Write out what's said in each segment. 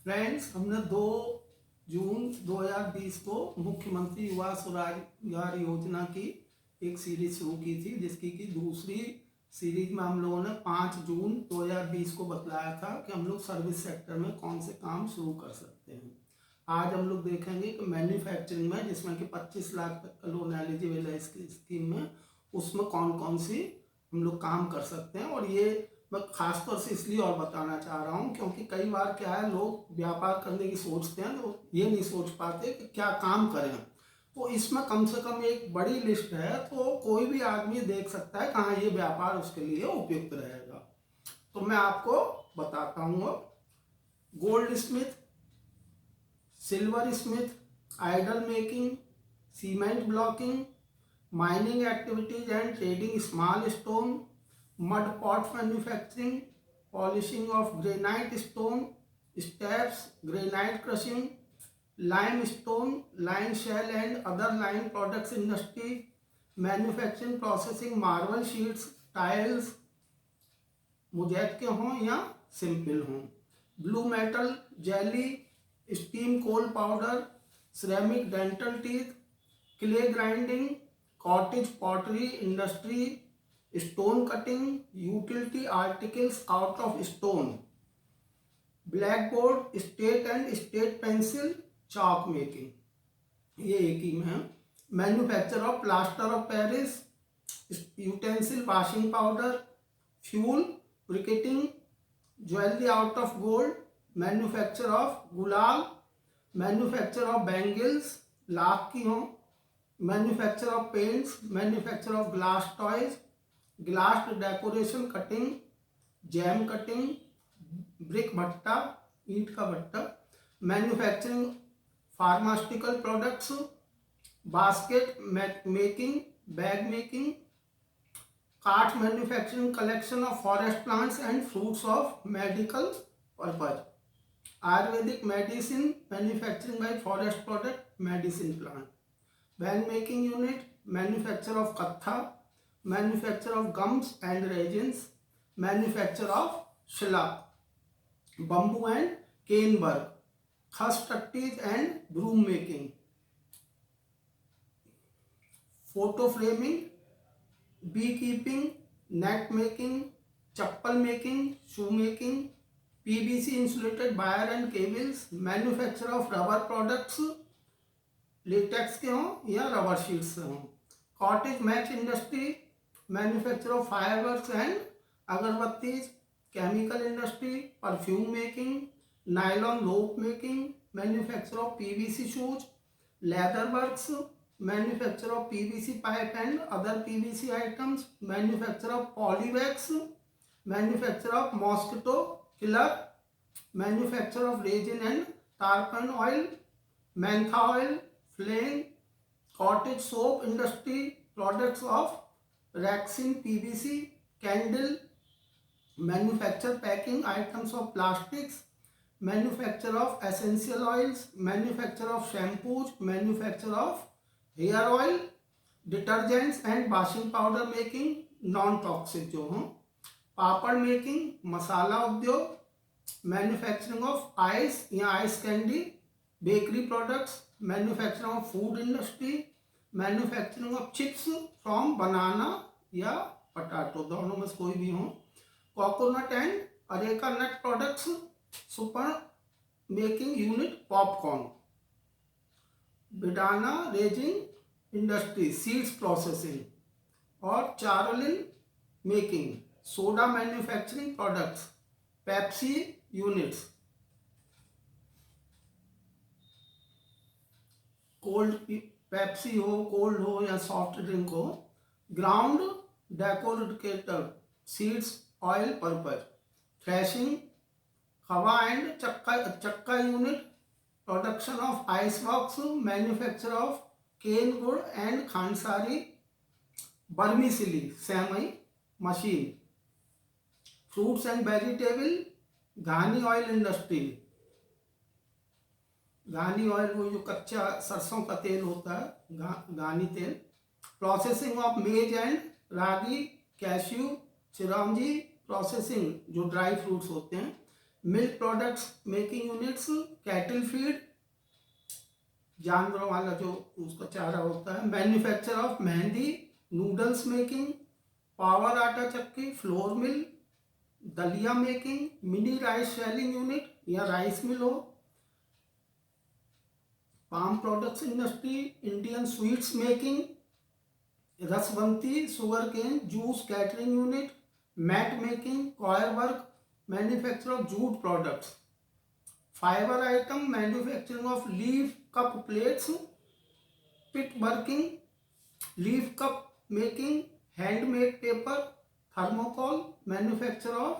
Friends, हमने 2 जून 2020 को मुख्यमंत्री युवा स्वरोजगार योजना की एक सीरीज शुरू की थी, जिसकी की दूसरी सीरीज में हम लोगों ने 5 जून 2020 को बतलाया था कि हम लोग सर्विस सेक्टर में कौन से काम शुरू कर सकते हैं। आज हम लोग देखेंगे कि मैन्युफैक्चरिंग में, जिसमें कि 25 लाख तक का लोन एलिजिबल है इसकी स्कीम में, उसमें कौन कौन सी हम लोग काम कर सकते हैं। और ये मैं खासतौर से इसलिए और बताना चाह रहा हूँ क्योंकि कई बार क्या है, लोग व्यापार करने की सोचते हैं तो ये नहीं सोच पाते कि क्या काम करें। तो इसमें कम से कम एक बड़ी लिस्ट है, तो कोई भी आदमी देख सकता है कहाँ ये व्यापार उसके लिए उपयुक्त रहेगा। तो मैं आपको बताता हूँ। Goldsmith, silversmith, idol making, cement blocking, mining activities and trading small stone, mud pot manufacturing, polishing of granite stone, steps, granite crushing, limestone, lime shell and other lime products industry, manufacturing processing marble sheets, tiles, मुजैत के हों या simple हों, blue metal, jelly, steam coal powder, ceramic dental teeth, clay grinding, cottage pottery industry, stone cutting, utility articles out of stone, blackboard, slate and slate pencil, chalk making, ये एक ही में है। Manufacture of plaster of Paris, utensil washing powder, fuel briquetting, jewellery out of gold, manufacture of gulal, manufacture of bangles, लाख की हों, manufacture of paints, manufacture of glass toys, glass decoration cutting, gem cutting, brick भट्टा, ईंट का भट्टा, manufacturing pharmaceutical products, basket making, bag making, काठ manufacturing, collection of forest plants and fruits of medical purpose, Ayurvedic medicine manufacturing by forest product medicine plant, van making unit, manufacture of kattha, manufacture of gums and resins, manufacture of शिला, bamboo and cane work, khus tatties and broom making, photo framing, beekeeping, net making, chappal making, shoe making, PVC insulated wire and cables, manufacture of rubber products, latex के हों या rubber sheets से हों, cottage match industry, manufacture of fireworks and agarbattis, chemical industry, perfume making, nylon rope making, manufacture of PVC shoes, leather works, manufacture of PVC pipe and other PVC items, manufacture of polywax, manufacture of mosquito killer, manufacture of resin and turpentine oil, mentha oil, flame, cottage soap industry, products of Rexin PVC, candle, manufacture packing items of plastics, manufacture of essential oils, manufacture of shampoos, manufacture of hair oil, detergents and washing powder making, non toxic जो हों, पापड़ making, masala उद्योग, manufacturing of ice या ice candy, bakery products, manufacturing of food industry, manufacturing of chips from banana या potato, दोनों में से कोई भी हो, coconut and areca nut products, super making unit popcorn, बिडाना रेजिन इंडस्ट्री सीड्स प्रोसेसिंग, और चारोलिन making, soda manufacturing products, Pepsi units, cold Pepsi हो, कोल्ड हो या सॉफ्ट ड्रिंक हो, ground decorator seeds oil purpose, threshing, खवा एंड चक्का unit, production of ice box, manufacture of cane गुड़ एंड खानसारी, बर्मिसिली सेमई मशीन, फ्रूट्स एंड वेजिटेबल, घानी ऑयल इंडस्ट्री, घानी ऑयल वो जो कच्चा सरसों का तेल होता है, घानी तेल, processing of maize and ragi, cashew, चिरौंजी प्रोसेसिंग जो ड्राई फ्रूट्स होते हैं, milk products making units, cattle feed, जानवरों वाला जो उसका चारा होता है, manufacture of mehndi, noodles making, power आटा चक्की, फ्लोर मिल, दलिया making, mini rice shelling unit या राइस मिल हो, palm products industry, Indian sweets making, रसवंती sugar cane juice catering unit, mat making, coir work, manufacture of jute products, fibre item, manufacturing of leaf cup plates, pit working, leaf cup making, handmade paper, thermocol, manufacture of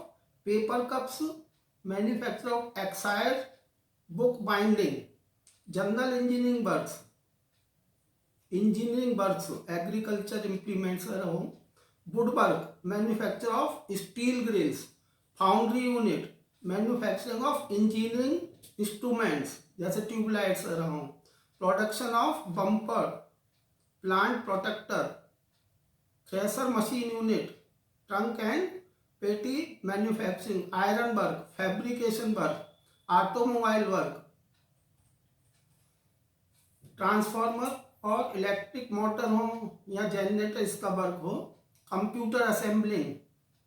paper cups, manufacture of excise, book binding, general engineering works, agriculture implements हो, wood work, manufacture of steel grills, foundry unit, manufacturing of engineering instruments जैसे tubelights रहो, production of bumper, plant protector, thresher machine unit, trunk and पेटी manufacturing, iron work, fabrication work, automobile work, transformer और electric motor हो या generator इसका work हो, computer assembling,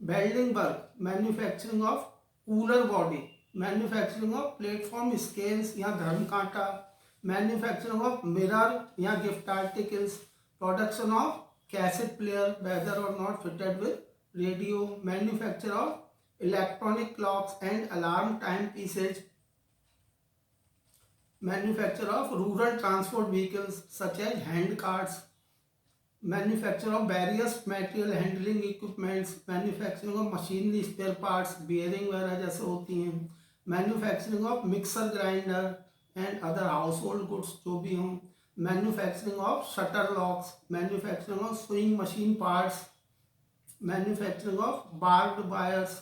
welding work, manufacturing of cooler body, manufacturing of platform scales या धर्म कांटा, manufacturing of mirror या gift articles, production of cassette player whether और not fitted with radio, manufacture of electronic clocks and alarm time pieces, manufacture of rural transport vehicles such as hand carts, manufacture of various material handling equipments, manufacturing of machinery spare parts, bearing वगैरह जैसे होती हैं, manufacturing of mixer grinder and other household goods जो भी हों, manufacturing of shutter locks, manufacturing of sewing machine parts, manufacturing of barbed wires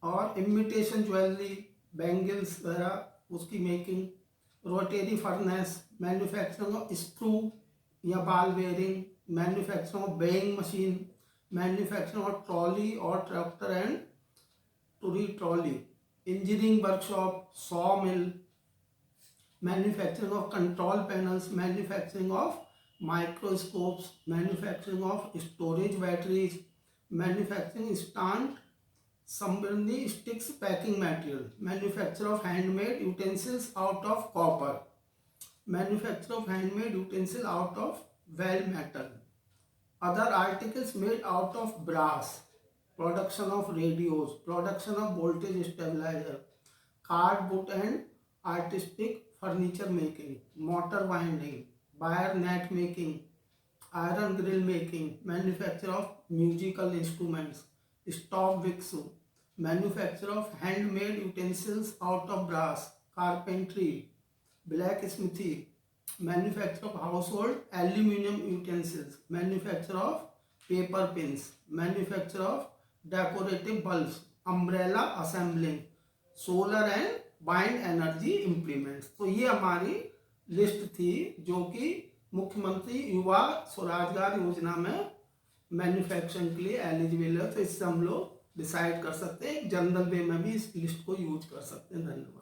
और imitation jewelry, bangles वगैरह उसकी making, rotary furnace, manufacturing of screw या ball bearing, manufacturing of weighing machine, manufacturing of trolley और tractor and टूरी trolley, engineering workshop, saw mill, manufacturing of control panels, manufacturing of microscopes, manufacturing of storage batteries, manufacturing स्टांट Sambrindi sticks packing material, manufacture of handmade utensils out of copper, manufacture of handmade utensil out of well metal, other articles made out of brass, production of radios, production of voltage stabilizer, cardboard and artistic furniture making, motor winding, wire net making, iron grill making, manufacture of musical instruments, stop wicks, manufacture of handmade utensils out of brass, carpentry, blacksmithy, manufacture of household aluminum utensils, manufacture of paper pins, manufacture of decorative bulbs, umbrella assembling, solar and wind energy implements। तो ये हमारी list थी जो कि मुख्यमंत्री युवा स्वरोजगार योजना में मैन्युफैक्चरिंग के लिए एलिजिबल है। तो इससे हम लोग डिसाइड कर सकते हैं, जनरल वे में भी इस लिस्ट को यूज कर सकते हैं। धन्यवाद।